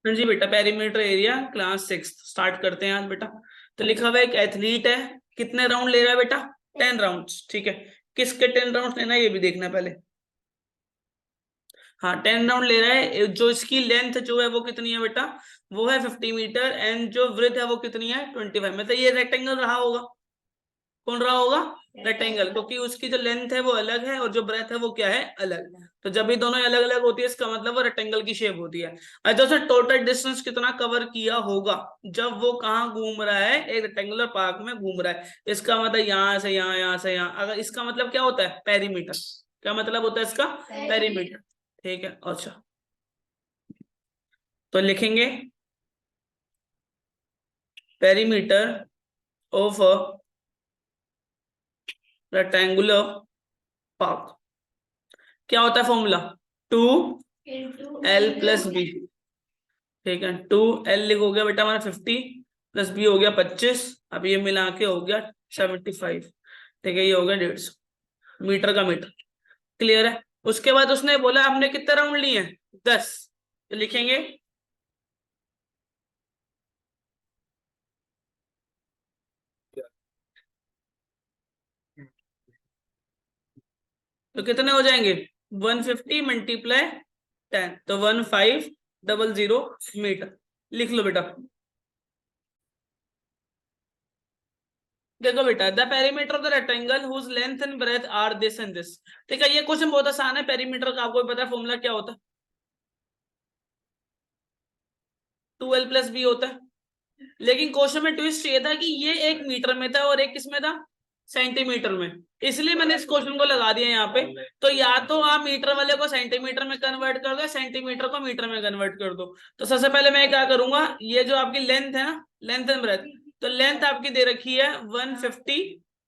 हाँ जी बेटा, perimeter area class 6 start करते हैं आज बेटा। तो लिखा हुआ है एक एथलीट है, कितने राउंड ले रहा है बेटा? 10 राउंड्स। ठीक है, किसके 10 राउंड लेना है ये भी देखना है पहले। हाँ 10 राउंड ले रहा है। जो इसकी लेंथ जो है वो कितनी है बेटा? वो है 50 मीटर। एंड जो विड्थ है वो कितनी है? 25। मतलब ये रेक्टेंगल रहा होगा। कौन रहा होगा? रेक्टेंगल, क्योंकि उसकी जो लेंथ है वो अलग है और जो ब्रेथ है वो क्या है? अलग। तो जब ये दोनों अलग अलग होती है इसका मतलब वो रेक्टेंगल की शेप होती है। अच्छा, उसने टोटल डिस्टेंस कितना कवर किया होगा जब वो कहाँ घूम रहा है? एक रेक्टेंगुलर पार्क में घूम रहा है। इसका मतलब यहाँ से यहाँ, यहाँ से यहाँ। अगर इसका मतलब क्या होता है? पेरीमीटर। क्या मतलब होता है इसका? पेरीमीटर। ठीक है, अच्छा तो लिखेंगे perimeter of a rectangular park. क्या होता है फॉर्मूला? 2L+B। ठीक है, 2L लिखोगे बेटा हमारा 50 प्लस B हो गया 25। अब ये मिला के हो गया 75। ठीक है, ये हो गया 150 मीटर का मीटर। क्लियर है? उसके बाद उसने बोला हमने कितने राउंड लिए हैं? 10। तो लिखेंगे तो कितने हो जाएंगे? 150 मल्टीप्लाई 10, तो 1500 मीटर। लिख लो बेटा। देखो बेटा, the perimeter of the rectangle whose length and breadth are this and this. ठीक है, ये क्वेश्चन बहुत आसान है। पेरीमीटर का आपको पता है फॉर्मूला क्या होता है? 2L+B होता है। लेकिन क्वेश्चन में ट्विस्ट ये था कि ये एक मीटर में था और एक किसमें था? सेंटीमीटर में। इसलिए मैंने इस क्वेश्चन को लगा दिया यहाँ पे। तो या तो आप मीटर वाले को सेंटीमीटर में कन्वर्ट कर दो, सेंटीमीटर को मीटर में कन्वर्ट कर दो। तो सबसे पहले मैं क्या करूंगा, ये जो आपकी लेंथ है ना, लेंथ एंड ब्रेथ, तो लेंथ आपकी दे रखी है 150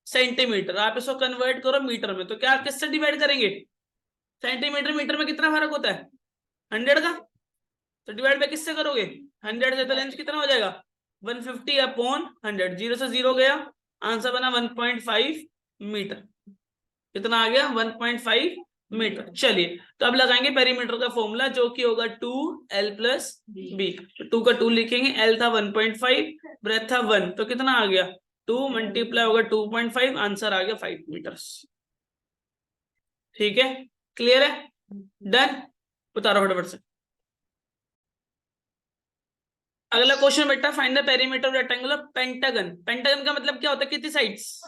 सेंटीमीटर। आप इसको कन्वर्ट करो मीटर में, तो क्या किससे डिवाइड करेंगे? सेंटीमीटर मीटर में कितना फर्क होता है? 100 का। तो डिवाइड बाय किससे करोगे? 100 से। तो लेंथ कितना हो जाएगा? 150/100। जीरो से जीरो गया, आंसर बना 1.5 मीटर। कितना आ गया? 1.5 मीटर। चलिए, तो अब लगाएंगे पेरीमीटर का फॉर्मूला जो कि होगा 2L+B। तो 2 का 2 लिखेंगे, L था 1.5, ब्रेथ था 1, तो कितना आ गया? 2 मल्टीप्लाई होगा 2.5, आंसर आ गया 5 मीटर्स। ठीक है, क्लियर है? डन। उतारो फटाफट से अगला क्वेश्चन बेटा। Find the perimeter of rectangular pentagon. Pentagon का मतलब क्या होता है? कितनी साइड्स?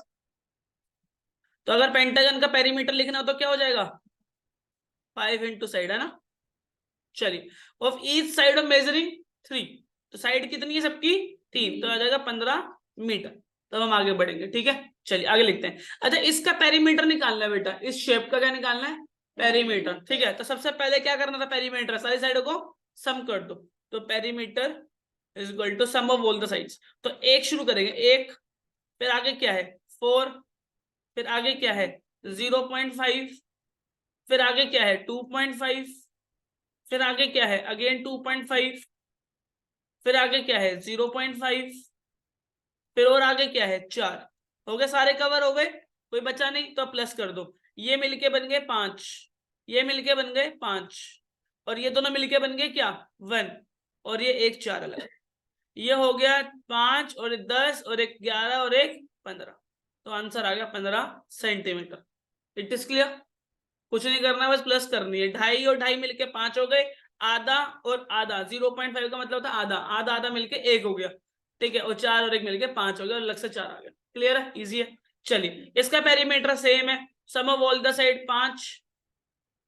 तो अगर पेंटागन का पेरीमीटर लिखना हो तो क्या हो जाएगा? 5 इंटू साइड, है ना? चलिए, of each side of measuring 3। तो साइड कितनी है सबकी? 3, तो आ जाएगा 15 मीटर। तो हम आगे बढ़ेंगे। ठीक है, चलिए आगे लिखते हैं। अच्छा, इसका पेरीमीटर निकालना है बेटा। इस शेप का क्या निकालना है? पेरीमीटर। ठीक है, तो सबसे पहले क्या करना था? पेरीमीटर सारी साइडों को सम कर दो। तो perimeter is equal to sum of all the sides. तो एक शुरू करेंगे, एक, फिर आगे क्या है? 4, फिर आगे क्या है? 0.5, फिर आगे क्या है? 2.5, फिर आगे क्या है? अगेन 2.5, फिर आगे क्या है? 0.5, फिर और आगे क्या है? 4। हो गए सारे, कवर हो गए, कोई बचा नहीं तो प्लस कर दो। ये मिलके बन गए 5, ये मिलके बन गए 5, और ये दोनों मिलके बन गए क्या? 1, और ये एक 4 अलग। ये हो गया 5 और 10 और एक 11 और एक 15। तो आंसर आ गया 15 सेंटीमीटर। It is clear? कुछ नहीं करना, बस प्लस करनी है। 2.5 और 2.5 मिलके 5 हो गए। आधा और आधा, 0.5 का मतलब था आधा, आधा आधा मिलके 1 हो गया। ठीक है, और 4 और 1 मिलके 5 हो गया, और अलग से 4 आ गया। क्लियर है? इजी है। चलिए, इसका पेरीमीटर सेम है। Sum of all the side 5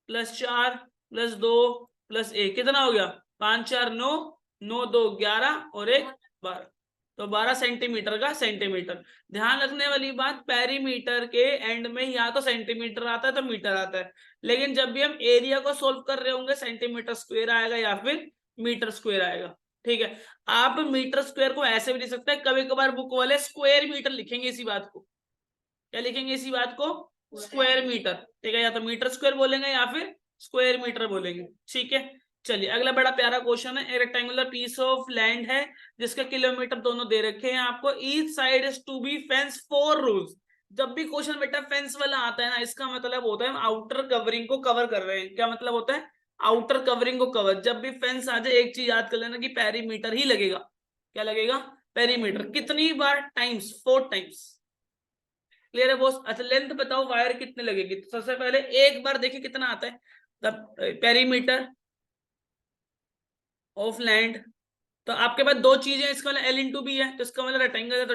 plus 4 plus 2 plus 1, कितना हो गया? 5 4 9, 9 2 11 और 1 12। तो 12 सेंटीमीटर का सेंटीमीटर। ध्यान रखने वाली बात, पेरीमीटर के एंड में या तो सेंटीमीटर आता है तो मीटर आता है। लेकिन जब भी हम एरिया को सोल्व कर रहे होंगे सेंटीमीटर स्क्वायर आएगा या फिर मीटर स्क्वायर आएगा। ठीक है, आप मीटर स्क्वायर को ऐसे भी लिख सकते हैं। कभी कभार बुक वाले स्क्वायर मीटर लिखेंगे इसी बात को। क्या लिखेंगे इसी बात को? Square metre. ठीक है, या तो मीटर स्क्वायर बोलेंगे या फिर स्क्वायर मीटर बोलेंगे। ठीक है, चलिए अगला बड़ा प्यारा क्वेश्चन है। एक रेक्टेंगुलर पीस ऑफ लैंड है जिसके किलोमीटर दोनों दे रखे हैं आपको। Each side is to be fence 4 रोज। जब भी क्वेश्चन बेटा फेंस वाला आता है ना, इसका मतलब होता है हम आउटर कवरिंग को कवर कर रहे हैं। क्या मतलब होता है? आउटर कवरिंग को कवर, जब भी फेंस आ जाए एक चीज याद कर लेना कि पेरीमीटर ही लगेगा। क्या लगेगा? पेरीमीटर। कितनी बार? Times, 4 times. क्लियर है बॉस? अच्छा लेंथ बताओ वायर कितने लगेगी। तो सबसे पहले एक बार देखिए कितना आता है द पेरीमीटर ऑफ लैंड। तो आपके पास दो चीजें, इसका मतलब एल इंटू बी है, तो इसका मतलब रेक्टेंगल है तो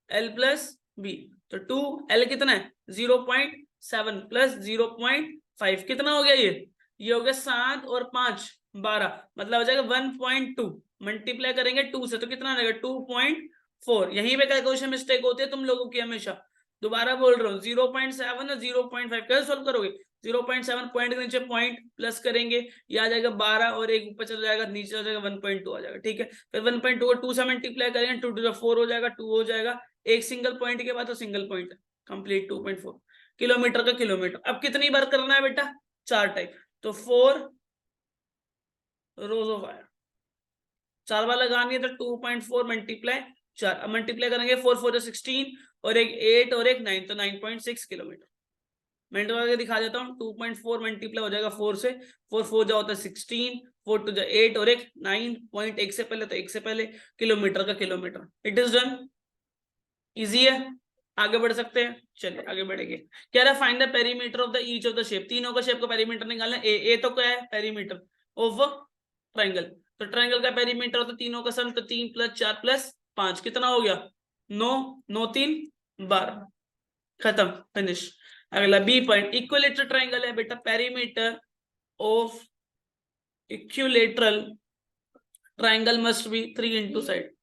2l+b। तो 2l कितना है? 0.7 प्लस 0.5 कितना हो गया? ये हो गया 7 और 5 12, मतलब हो जाएगा 1.2। मल्टीप्लाई करेंगे 2 से तो कितना आ जाएगा? 2.4। यहीं पे कैलकुलेशन मिस्टेक होती है तुम लोगों की हमेशा। दोबारा बोल रहा हूँ 0.7 और 0.5 कैसे सोल्व करोगे? 0.7 पॉइंट के नीचे पॉइंट प्लस करेंगे, ये आ जाएगा 12 और एक ऊपर चला जाएगा, नीचे आ जाएगा 1.2 आ जाएगा। ठीक है, फिर 1.2 को 2 से मल्टीप्लाई करेंगे, 2 टू 4 हो जाएगा, 2 हो जाएगा। एक सिंगल पॉइंट के बाद तो सिंगल पॉइंट कंप्लीट 2.4 किलोमीटर का किलोमीटर। अब कितनी बार करना है बेटा? 4 टाइप। तो 4 रोज ऑफ वायर 4 बार लगानी है, तो 2.4 मल्टीप्लाई 4। अब मल्टीप्लाई करेंगे 4 4 16 और एक 8 और एक 9, तो 9.6 किलोमीटर। मैं करके दिखा देता हूँ। 2.4 मल्टीप्लाई हो जाएगा 4 से, 4 4 जा होता है 16, 4 2 जा 8 और एक 9 पॉइंट, एक से पहले तो एक से पहले किलोमीटर का kilometre. It is done. Easy है, आगे बढ़ सकते हैं। चलिए आगे बढ़ेंगे। क्या रहा? Find the perimeter of the each of the shape. तीनों का शेप का पेरीमीटर निकालना है। ए तो क्या है? Perimeter of triangle. तो ट्रायंगल का पेरीमीटर होता है तीनों का सम, तो 3 + 4 + 5 कितना हो गया? 9, 9 3 12, खत्म, फिनिश। अगला बी पॉइंट, इक्विलेटरल ट्रायंगल है बेटा, perimeter of equilateral triangle must be 3 into side.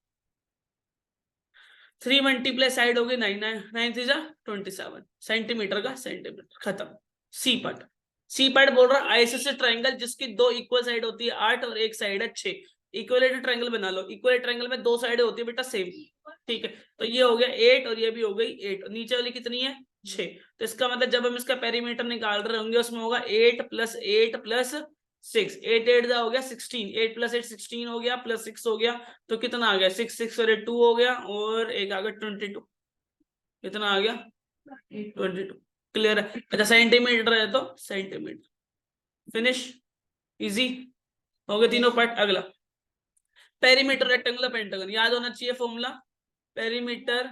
3 multiply side होगी 9, 9 3 27 सेंटीमीटर का सेंटीमीटर, खत्म। सी पार्ट, सी पार्ट बोल रहा है आईएसएस ट्रायंगल जिसकी दो इक्वल साइड होती है 8 और एक साइड है 6। इक्विलेटरल ट्रायंगल बना लो। इक्विलेटरल ट्रायंगल में दो साइडें होती है बेटा सेम। ठीक है, तो ये हो गया 8 और ये भी हो गई 8, और नीचे वाली कितनी है? 6। तो इसका मतलब जब हम इसका पेरीमीटर निकाल रहे होंगे उसमें होगा 8 + 8 + 6, 8 8 हो गया 16, 8 + 8 16 हो गया, प्लस 6 हो गया, तो कितना आ गया? 6 6 और 2 हो गया, और एक आ गया 22। कितना आ गया? 22। क्लियर है? अच्छा सेंटीमीटर है तो सेंटीमीटर। फिनिश, इजी हो गए तीनों पार्ट। अगला पेरीमीटर रेक्टेंगुलर पेंटागन, याद होना चाहिए formula. Perimeter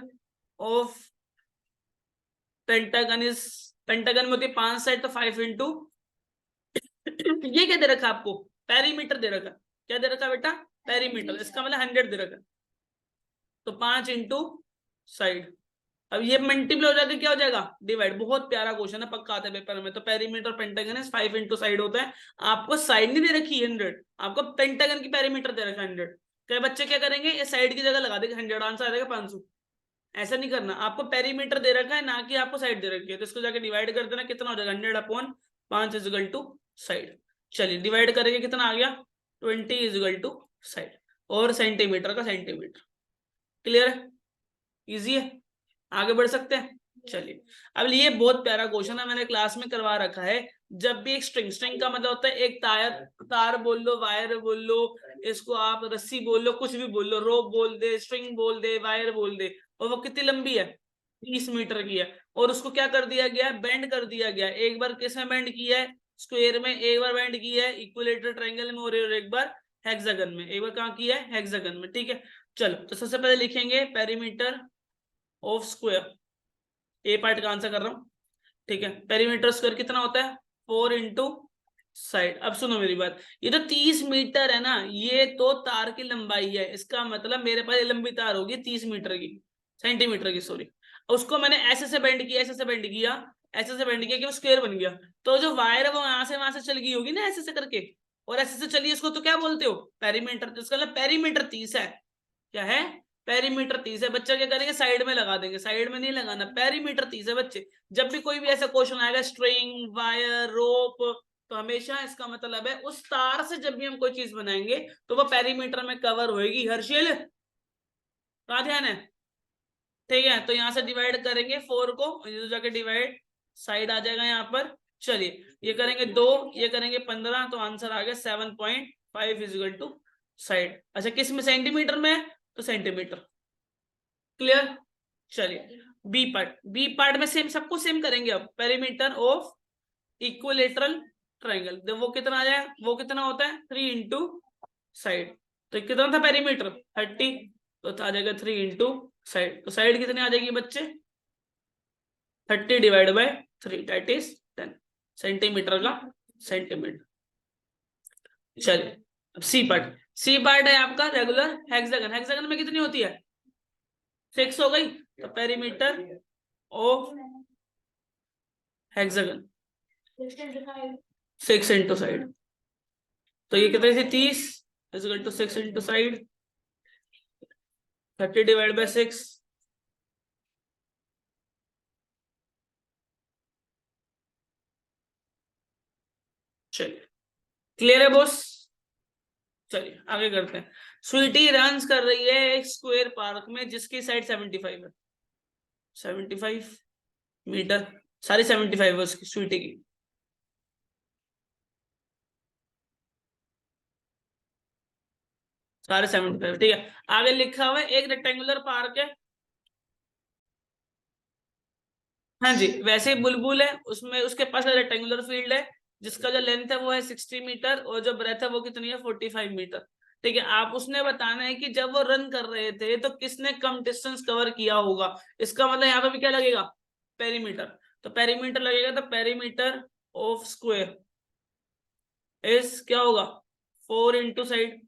of pentagon is, pentagon में होती है 5 साइड, तो 5 इंटू ये क्या दे रखा आपको? पेरीमीटर दे रखा। क्या दे रखा बेटा? पेरीमीटर। इसका मतलब 100 दे रखा, तो 5 इंटू साइड। अब ये मल्टीप्लाई हो जाकर क्या हो जाएगा? डिवाइड। बहुत प्यारा क्वेश्चन है, पक्का आता है पेपर में। तो पेरीमीटर पेंटागन है 5 इंटू साइड होता है। आपको साइड नहीं दे रखी 100, आपको पेंटागन की पेरीमीटर दे रखा 100। कई बच्चे क्या करेंगे, ये साइड की जगह लगा देंगे 100, आंसर आ जाएगा 500। ऐसा नहीं करना, आपको पेरीमीटर दे रखा है ना कि आपको साइड दे रखी है, तो इसको जाके डिवाइड कर देना। कितना हो जाएगा? 100/5 इजिकल टू साइड। चलिए डिवाइड करेंगे, कितना आ गया? 20 इजिकल टू साइड, और सेंटीमीटर का सेंटीमीटर। क्लियर है? इजी है, आगे बढ़ सकते हैं। चलिए अब ये बहुत प्यारा क्वेश्चन है, मैंने क्लास में करवा रखा है। जब भी एक स्ट्रिंग, स्ट्रिंग का मतलब होता है एक तार, तार बोल लो, वायर बोल लो, इसको आप रस्सी बोल लो, कुछ भी बोल लो, रोप बोल दे, स्ट्रिंग बोल दे, वायर बोल दे, और वो कितनी लंबी है? 30 मीटर की है, और उसको क्या कर दिया गया है? बेंड कर दिया गया है। एक बार किस में बेंड किया है? स्क्वायर में। एक बार बेंड किया है इक्विलेटरल ट्रायंगल में, और एक बार हेक्सागन में। एक बार कहाँ किया है? हेक्सागन में। ठीक है, चलो तो सबसे पहले लिखेंगे perimeter of square. A part का आंसर कर रहा हूं। ठीक है, पेरीमीटर स्क्वायर कितना होता है? 4 इंटू साइड। अब सुनो मेरी बात, ये तो 30 मीटर है ना, ये तो तार की लंबाई है। इसका मतलब मेरे पास लंबी तार होगी 30 मीटर की, सेंटीमीटर की सॉरी। उसको मैंने ऐसे से बेंड किया, ऐसे से बेंड किया, ऐसे से बेंड किया कि वो स्क्वायर बन गया। तो जो वायर है वो यहां से वहां से चल गई होगी ना, ऐसे से करके, और ऐसे से चलिए, इसको तो क्या बोलते हो? पेरीमीटर। तो इसका मतलब पेरीमीटर 30 है। क्या है? पेरीमीटर 30 है। बच्चा क्या करेंगे? साइड में लगा देंगे। साइड में नहीं लगाना, पेरीमीटर 30 है बच्चे। जब भी कोई भी ऐसा क्वेश्चन आएगा, स्ट्रिंग, वायर, रोप, तो हमेशा इसका मतलब है उस तार से जब भी हम कोई चीज बनाएंगे तो वो पेरीमीटर में कवर होएगी। हर्षिल कहाँ ध्यान है? ठीक है, तो यहां से डिवाइड करेंगे 4 को, तो जाके डिवाइड साइड आ जाएगा यहाँ पर। चलिए ये करेंगे 2, ये करेंगे 15, तो आंसर आ गया 7.5 इजिकल टू साइड। अच्छा किस में? सेंटीमीटर में है, तो सेंटीमीटर। क्लियर? चलिए बी पार्ट, बी पार्ट में सेम, सबको सेम करेंगे। अब पेरीमीटर ऑफ इक्विलेटरल ट्राइंगल। वो कितना आ जाए, वो कितना होता है 3 इंटू साइड। तो कितना था पेरीमीटर 30, तो आ जाएगा 3 इंटू साइड। तो साइड कितनी आ जाएगी बच्चे 30 divide bye 3 that is 10 centimetre का सेंटीमीटर। चलिए अब सी पार्ट। सी पार्ट है आपका रेगुलर हेक्सागन। हेक्सागन में कितनी होती है 6 हो गई। तो perimeter of hexagon 6 into side. तो ये कितनी थी 30 equal to 6 into side 30 divide by 6। चलिए क्लियर है बॉस। चलिए आगे करते हैं। स्वीटी रन्स कर रही है एक स्क्वायर पार्क में जिसकी साइड 75 है। 75 मीटर, सारी 75 है उसकी स्वीटी की। सारे 75 ठीक है। आगे लिखा हुआ है एक रेक्टेंगुलर पार्क है। हाँ जी वैसे ही बुलबुल है, उसमें उसके पास रेक्टेंगुलर फील्ड है जिसका जो लेंथ है वो है 60 मीटर और जो ब्रेथ है वो कितनी है 45 मीटर। ठीक है, आप उसने बताना है कि जब वो रन कर रहे थे तो किसने कम डिस्टेंस कवर किया होगा। इसका मतलब यहाँ पे भी क्या लगेगा पेरीमीटर। तो पेरीमीटर लगेगा, तो पेरीमीटर ऑफ स्क्वायर इज क्या होगा 4 इंटू साइड।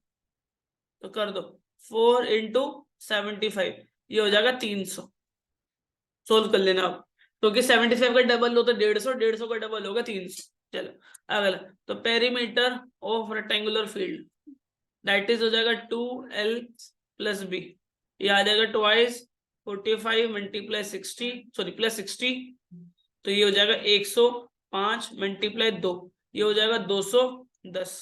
तो कर दो 4 इंटू 75, ये हो जाएगा 300। सोल्व कर लेना आप, क्योंकि 75 का डबल हो तो 150, 150 का डबल होगा 300। चलो अगला, तो perimeter of rectangular field that is हो जाएगा 2l प्लस बी। ये आ जाएगा ट्वाइस 45 मल्टीप्लाई 60 सॉरी प्लस 60। तो ये हो जाएगा 105 मल्टीप्लाई 2, ये हो जाएगा 210।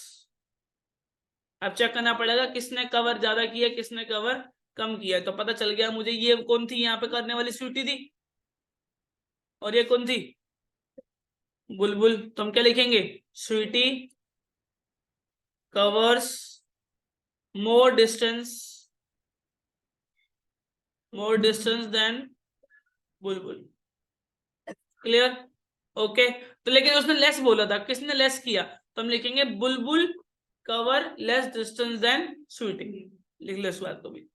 अब चेक करना पड़ेगा किसने कवर ज्यादा किया किसने कवर कम किया। तो पता चल गया मुझे ये कौन थी यहाँ पे करने वाली स्वीटी थी और ये कौन थी बुलबुल। तो हम क्या लिखेंगे Sweety covers more distance than Bulbul. Clear okay. तो लेकिन उसने लेस बोला था, किसने लेस किया, तो हम लिखेंगे Bulbul cover less distance than Sweety. लिख लो इस बात को भी,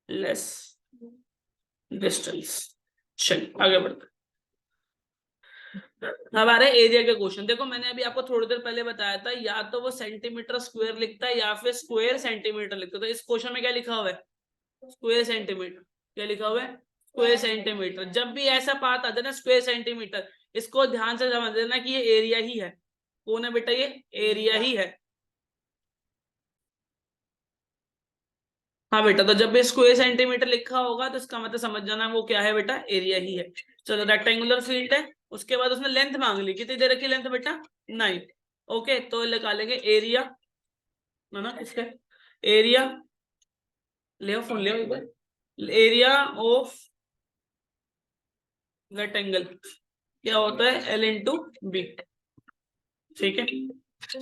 लेस डिस्टेंस। चलिए आगे बढ़ते। अब आ रहा है एरिया के क्वेश्चन। देखो मैंने अभी आपको थोड़ी देर पहले बताया था या तो वो सेंटीमीटर स्क्वायर लिखता है या फिर स्क्वायर सेंटीमीटर लिखता है। तो इस क्वेश्चन में क्या लिखा हुआ है स्क्वायर सेंटीमीटर। क्या लिखा हुआ है स्क्वायर सेंटीमीटर। जब भी ऐसा बात आता है ना स्क्वायर सेंटीमीटर, इसको ध्यान से समझ लेना कि ये एरिया ही है। कौन है बेटा ये एरिया ही है। हाँ बेटा, तो जब भी स्क्वायर सेंटीमीटर लिखा होगा तो इसका मतलब समझ जाना वो क्या है बेटा एरिया ही है। चलो रेक्टेंगुलर फील्ड है, उसके बाद उसने लेंथ मांग ली, कितनी दे रखी लेंथ बेटा 9। ओके तो निकालेंगे एरिया ना इसका एरिया, ले फोन ले एक बार। एरिया ऑफ रेक्टेंगल क्या होता है एल इंटू बी। ठीक है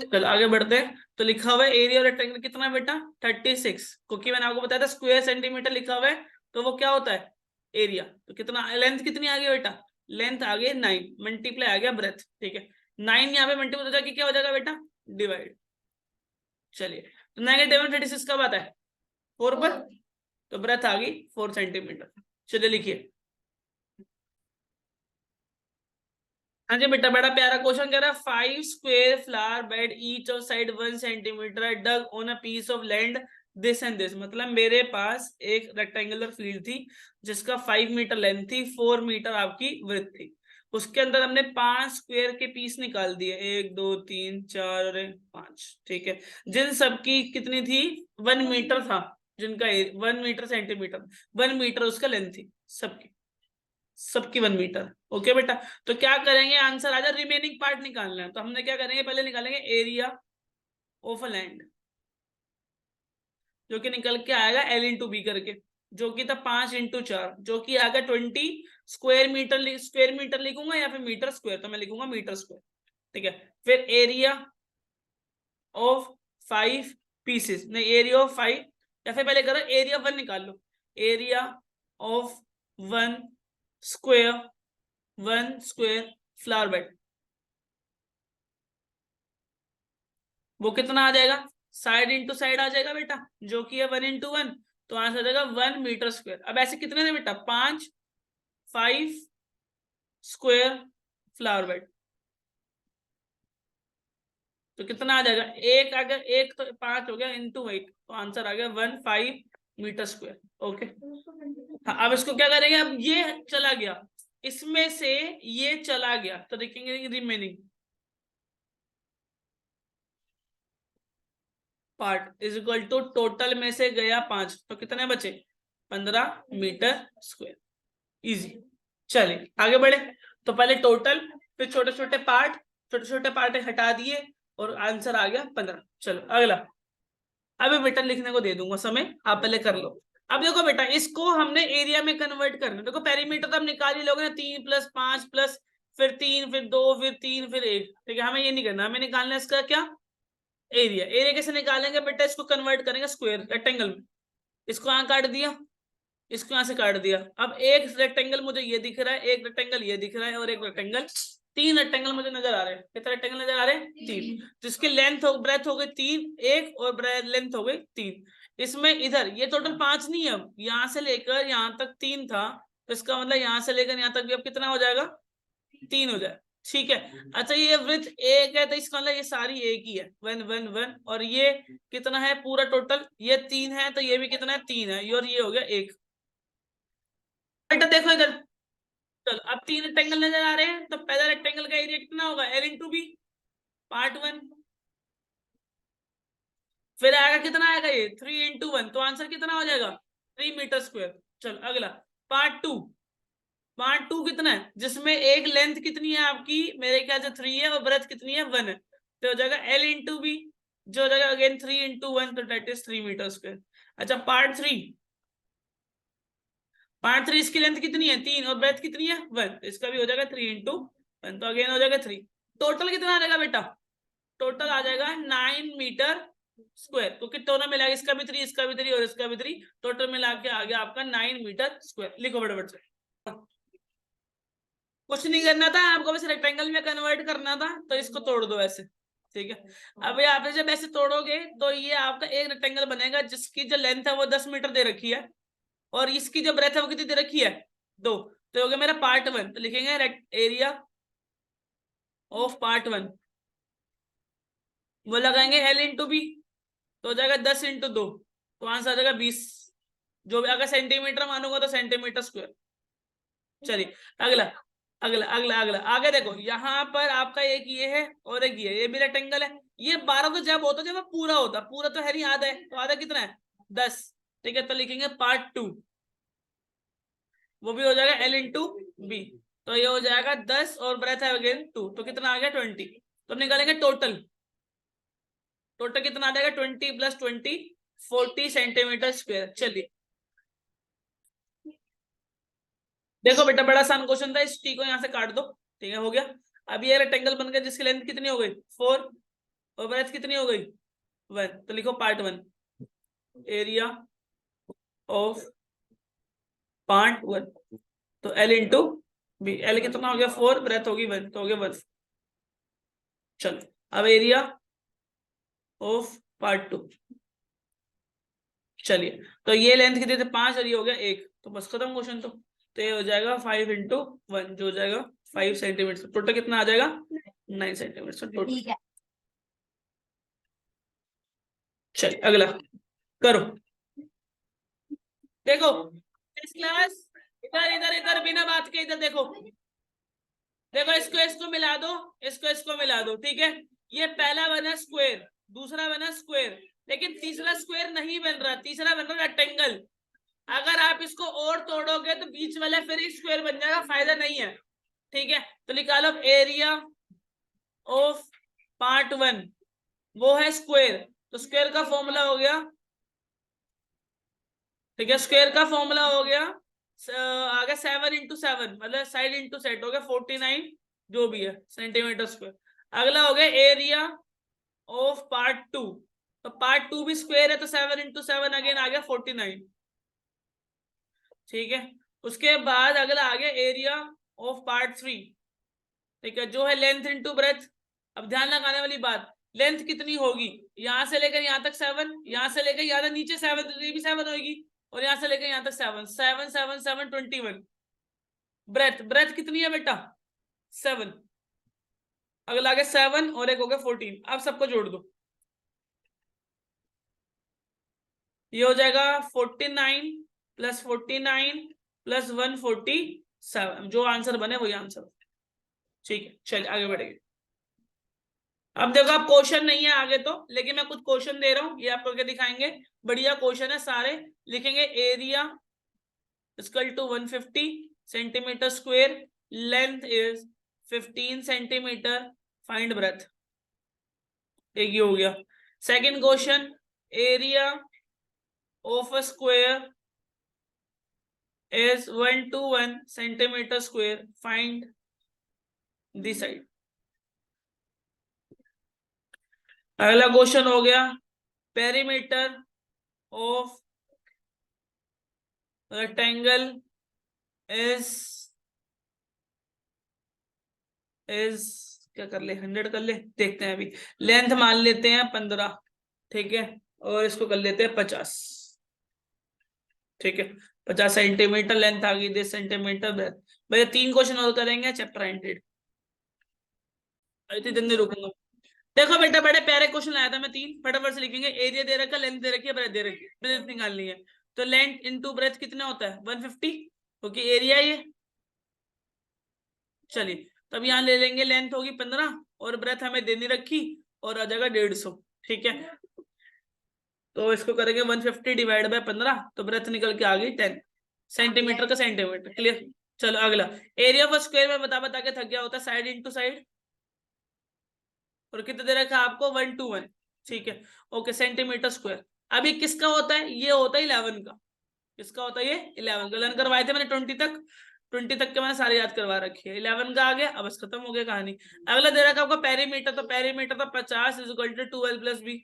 चल आगे बढ़ते हैं। तो लिखा हुआ है एरिया रेक्टेंगल कितना है बेटा 36, क्योंकि मैंने आपको बताया था स्क्वायर सेंटीमीटर लिखा हुआ है तो वो क्या होता है एरिया। तो कितना लेंथ कितनी आ गई बेटा, लेंथ आ गई 9 मल्टीप्लाई आ गया ब्रेथ। ठीक है 9 यहाँ पे मल्टीप्लाई हो जाएगा, क्या हो जाएगा बेटा डिवाइड। चलिए तो -36 कब आता है 4 पर, तो ब्रेथ आ गई 4 सेंटीमीटर। चलिए लिखिए। हाँ जी बेटा बड़ा प्यारा क्वेश्चन कह रहा है 5 square flower bed each of side 1 centimetre dug on a piece of land this and this. मतलब मेरे पास एक रेक्टेंगुलर फील्ड थी जिसका 5 मीटर लेंथ थी 4 मीटर आपकी विड्थ थी। उसके अंदर हमने 5 स्क्वायर के पीस निकाल दिए 1 2 3 4 और 5। ठीक है, जिन सबकी कितनी थी 1 मीटर था, जिनका 1 मीटर सेंटीमीटर 1 मीटर उसका लेंथ थी सबकी, सबकी 1 मीटर। ओके बेटा, तो क्या करेंगे आंसर आ जाए रिमेनिंग पार्ट निकालना है। तो हमने क्या करेंगे पहले निकालेंगे एरिया ऑफ अ लैंड जो कि निकल के आएगा एल इंटू बी करके, जो कि था 5 इंटू 4 जो कि आएगा 20 स्क्वायर मीटर। स्क्वायर मीटर लिखूंगा या फिर मीटर स्क्वायर, तो मैं लिखूंगा मीटर स्क्वायर। ठीक है, फिर एरिया ऑफ 5 पीसेस, नहीं एरिया ऑफ 5, या फिर पहले करो एरिया 1 निकाल लो। Area of 1 square 1 square flower bed, वो कितना आ जाएगा, साइड इंटू साइड आ जाएगा बेटा, जो कि है 1 × 1, तो आंसर आ जाएगा 1 मीटर स्क्वायर। अब ऐसे कितने थे बेटा, 5 स्क्वायर फ्लावर बेड, तो कितना आ जाएगा, एक अगर एक तो 5 हो गया इंटू 8, तो आंसर आ गया 15 मीटर स्क्वायर। ओके, हाँ, अब इसको क्या करेंगे, अब ये चला गया, इसमें से ये चला गया, तो देखेंगे remaining part is equal to total में से गया 5, तो कितने बचे, 15 मीटर स्क्वायर। इजी। चलिए आगे बढ़े, तो पहले टोटल, फिर छोटे छोटे पार्ट हटा दिए और आंसर आ गया 15। चलो अगला, अभी बेटा लिखने को दे दूंगा समय, आप पहले कर लो। अब देखो बेटा, इसको हमने एरिया में कन्वर्ट करना, देखो पेरीमीटर तो हम निकाल ही लोगे ना, 3 + 5 प्लस फिर 3 फिर 2 फिर 3 फिर 1, ठीक है, हमें ये नहीं करना, हमें निकालना है इसका क्या, एरिया। एरिया कैसे निकालेंगे बेटा, इसको कन्वर्ट करेंगे स्क्वायर रेक्टेंगल में, इसको यहाँ काट दिया, इसको यहाँ से काट दिया। अब एक रेक्टेंगल मुझे ये दिख रहा है, एक रेक्टेंगल ये दिख रहा है, और एक रेक्टेंगल, 3 रेक्टेंगल मुझे नजर आ रहे हैं। कितने रेक्टेंगल नजर आ रहे हैं, 3, जिसकी लेंथ हो ब्रेथ हो गई 3, एक और लेंथ हो गई 3। इसमें इधर ये टोटल 5 नहीं है, अब यहाँ से लेकर यहाँ तक 3 था, तो इसका मतलब यहाँ से लेकर यहाँ तक भी अब कितना हो जाएगा, 3 हो जाए, ठीक है। अच्छा ये वृत्त एक है, तो इसका मतलब ये सारी एक ही है, 1 1 1, और ये कितना है पूरा टोटल, ये 3 है, तो ये भी कितना है, 3 है, और ये हो गया 1। बेटा देखो इधर, चलो अब 3 रेक्टेंगल नजर आ रहे हैं, तो पहला रेक्टेंगल का एरिया कितना होगा, L × B, पार्ट 1। फिर आएगा कितना आएगा, ये 3 × 1, तो आंसर कितना हो जाएगा, 3 मीटर स्क्वायर। चलो अगला, पार्ट 2। पार्ट 2 कितना है, जिसमें एक लेंथ कितनी है आपकी, मेरे ख्याल से 3 है, और ब्रेथ कितनी है, 1 है, तो हो जाएगा L × B, जो हो जाएगा अगेन 3 × 1, तो डेट इज 3 मीटर स्क्वायर। अच्छा पार्ट 3, पार्ट 3 इसकी लेंथ कितनी है, 3, और ब्रेथ कितनी है, 1, इसका भी हो जाएगा 3 × 1, तो अगेन हो जाएगा 3। टोटल कितना आ जाएगा बेटा, टोटल आ जाएगा 9 मीटर स्क्वायर, क्योंकि दोनों मिला इसका भी 3, इसका भी 3 और इसका भी 3, टोटल मिला के आ गया आपका 9 मीटर स्क्वायर। लिखो फटाफट से, कुछ नहीं करना था आपको, बस रेक्टेंगल में कन्वर्ट करना था, तो इसको तोड़ दो ऐसे, ठीक है। अब ये आपने जब ऐसे तोड़ोगे, तो ये आपका एक रेक्टेंगल बनेगा, जिसकी जो लेंथ है वो 10 मीटर दे रखी है, और इसकी जो ब्रेथ है वो कितनी दे रखी है, 2, तो हो गया मेरा पार्ट 1। तो लिखेंगे एरिया ऑफ पार्ट 1, वो लगाएंगे L × B, तो हो जाएगा 10 × 2, तो आंसर आ जाएगा 20, जो भी, अगर सेंटीमीटर मानूंगा तो सेंटीमीटर स्क्वायर। चलिए अगला, अगला आगे देखो, यहाँ पर आपका एक ये है और एक ये भी रेक्टेंगल है। ये 12 तो जब होता है जब पूरा होता, पूरा तो है नहीं, आधा है, तो आधा कितना है, 10, ठीक है। तो लिखेंगे पार्ट 2, वो भी हो जाएगा L × B, तो ये हो जाएगा 10, और ब्रेथ है अगेन 2, तो कितना आ गया 20। तो निकालेंगे टोटल, टोटल कितना आ जाएगा, 20 + 20 40 सेंटीमीटर स्क्वायर। चलिए देखो बेटा, बड़ा आसान क्वेश्चन था, इस टी को यहाँ से काट दो, ठीक है, हो गया। अब ये रेक्टेंगल बन गया, जिसकी लेंथ कितनी हो गई, 4, और ब्रेथ कितनी हो गई, 1, तो लिखो पार्ट 1, एरिया ऑफ पार्ट 1, तो L × B, L कितना हो गया 4, ब्रेथ होगी 1, तो हो गया 1। चलो अब एरिया ऑफ पार्ट 2, चलिए, तो ये लेंथ कितनी थी 5, और ये हो गया 1, तो बस खत्म क्वेश्चन। तो ये हो जाएगा 5 × 1, जो हो जाएगा 5 सेंटीमीटर, टोटल कितना आ जाएगा, 9 सेंटीमीटर टोटल। चलिए अगला करो, देखो इस क्लास, इधर इधर इधर बिना बात के इधर देखो, देखो इसको इसको मिला दो, इसको मिला दो, ठीक है। ये पहला बना स्क्वायर, दूसरा बना स्क्वायर, लेकिन तीसरा स्क्वायर नहीं बन रहा, तीसरा बन रहा रेक्टेंगल। अगर आप इसको और तोड़ोगे तो बीच वाला फिर एक स्क्वायर बन जाएगा, फायदा नहीं है, ठीक है। तो निकालो एरिया ऑफ पार्ट 1, वो है स्क्वायर, तो स्क्वायर का फॉर्मूला हो गया, ठीक है, स्क्वायर का फॉर्मूला हो गया आ गया 7 × 7, मतलब साइड इंटू साइड हो गया 49, जो भी है सेंटीमीटर स्क्वायर। अगला हो गया एरिया ऑफ पार्ट 2, तो पार्ट 2 भी स्क्वायर है, तो 7 × 7 अगेन आ गया 49, ठीक है। उसके बाद अगला आ गया एरिया ऑफ पार्ट 3, ठीक है, जो है लेंथ इंटू ब्रेथ। अब ध्यान लगाने वाली बात, लेंथ कितनी होगी, यहां से लेकर यहां तक 7, यहां से लेकर यहां तक नीचे 7, तो ये भी 7 होगी, और यहां से लेकर यहां तक 7, 7 7 7 21। ब्रेथ, ब्रेथ कितनी है बेटा, 7। अगला आ गया 7 और एक हो गया 14। अब सबको जोड़ दो, ये हो जाएगा 49 प्लस 49 प्लस 147, जो आंसर बने वही आंसर। ठीक है, चलिए आगे बढ़ेंगे। अब देखो, आप क्वेश्चन नहीं है आगे तो, लेकिन मैं कुछ क्वेश्चन दे रहा हूं, ये आप करके दिखाएंगे। बढ़िया क्वेश्चन है सारे। लिखेंगे area equal to 150 centimetre square, length is 15 centimetre, find breadth. एक ही हो गया। Second question, area of a square is 121 centimeter square, find the side। अगला क्वेश्चन हो गया, पेरीमीटर ऑफ रेक्टेंगल is क्या कर ले, 100 कर ले, देखते हैं अभी। लेंथ मान लेते हैं 15, ठीक है, और इसको कर लेते हैं 50, ठीक है। 50 सेंटीमीटर लेंथ आ गई, 10 सेंटीमीटर ब्रेथ। भैया 3 क्वेश्चन और करेंगे, चैप्टर एंडेड। इतनी दिन नहीं रुकूंगा। देखो बेटा, बड़े प्यारे क्वेश्चन लाया था मैं, 3 फटाफट से लिखेंगे। एरिया दे रखा, लेंथ दे रखी है, ब्रेथ दे रखी है, ब्रेथ निकालनी है। तो लेंथ इनटू ब्रेथ कितना होता है, 150, क्योंकि एरिया ये। चलिए, तब यहाँ ले लेंगे, लेंथ होगी 15 और ब्रेथ हमें देनी रखी, और आ जाएगा 150, ठीक है। तो इसको करेंगे 150 डिवाइड बाय 15, तो ब्रेथ निकल के आ गई 10 सेंटीमीटर का सेंटीमीटर। क्लियर। चलो अगला, एरिया ऑफ स्क्वायर में बता बता के थक गया होता है, साइड इंटू साइड, और कितना दे रखा है आपको, 121, ठीक है। Okay, centimetre square. अभी किसका होता है, ये होता है 11 का। किसका होता है ये, 11 का। लर्न करवाए थे मैंने 20 तक, 20 तक के मैंने सारे याद करवा रखे हैं। 11 का आ गया, अब बस खत्म हो गया कहानी। अगला दे रखा आपको पेरीमीटर, तो पेरीमीटर तो 50 is equal to 12 plus b,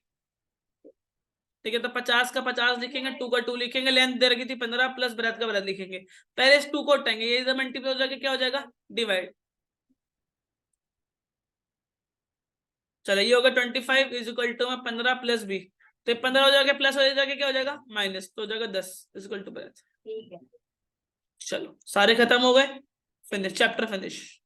ठीक है। तो 50 का 50 लिखेंगे, 2 का 2 लिखेंगे, लेंथ दे रखी थी 15 प्लस ब्रेथ का ब्रेथ लिखेंगे। पहले इस 2 को उठाएंगे, ये इधर मल्टीप्लाई हो जाएगा, क्या हो जाएगा, डिवाइड। चलो ये होगा 25 is equal to 15 plus b, तो 15 हो जाएगा, प्लस हो जाएगा, क्या हो जाएगा, माइनस, तो हो जाएगा 10 इज इक्वल टू ब्रेथ। चलो सारे खत्म हो गए, फिनिश, चैप्टर फिनिश।